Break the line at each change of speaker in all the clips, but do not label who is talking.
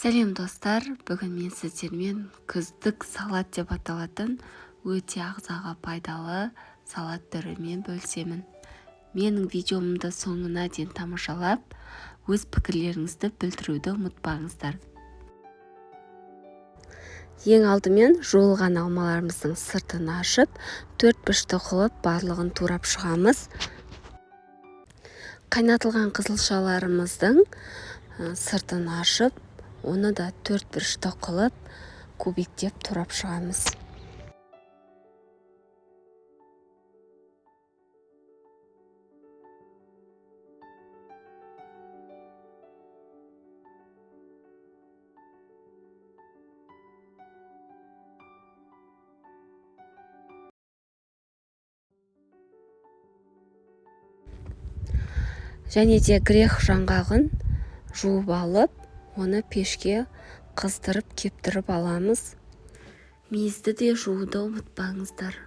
Сәлем достар, бүгін мен сіздермен күздік салат деп аталатын өте ағзаға пайдалы салат түрімен бөлісемін. Менің видеомды соңына дейін тамашалап, өз пікірлеріңізді білдіруді ұмытпаңыздар. Ең алдымен жуылған алмаларымыздың сыртын ашып, 4 бұрышты қылып барлығын турап шығамыз. Қайнатылған қызылшаларымыздың сыртын ашып, оны да 4 бұрышты қылып кубиктеп турап шығамыз. Және де грех жаңғағын жуып алып, оны пешке қыздырып кептіріп аламыз. Мейізді де жууды ұмытпаңыздар.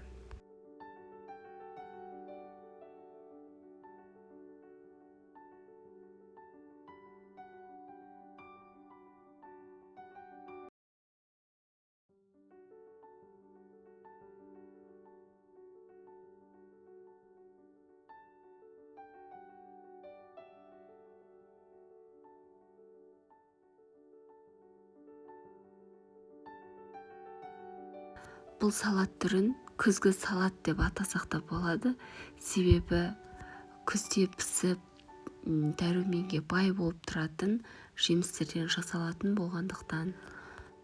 Бұл салат түрін күзгі салат деп атасақ та болады. Себебі күзде пісіп, дәруменге бай болып тұратын жемістерден жасалатын болғандықтан.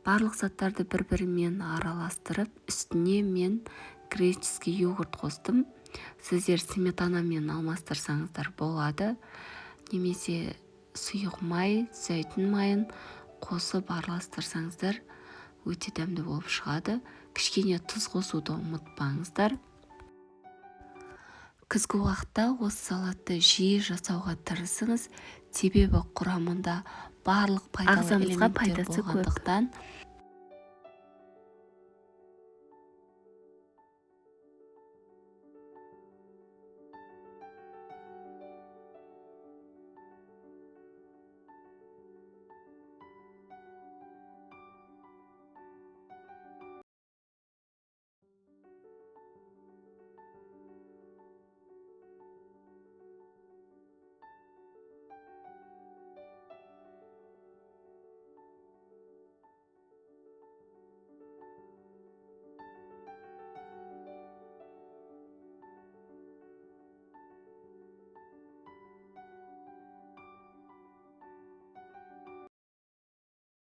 Барлық заттарды бір-бірімен араластырып, үстіне мен греческий йогурт қостым. Сіздер сметанамен алмастырсаңыздар болады. Немесе сұйық май, зәйтүн майын қосып араластырсаңыздар өте дәмді болып шығады. Кішкене тұз қосуды ұмытпаңыздар. Күзгі уақытта осы салатты жиі жасауға тырысыңыз, себебі құрамында барлық пайдалы элементтер болғандықтан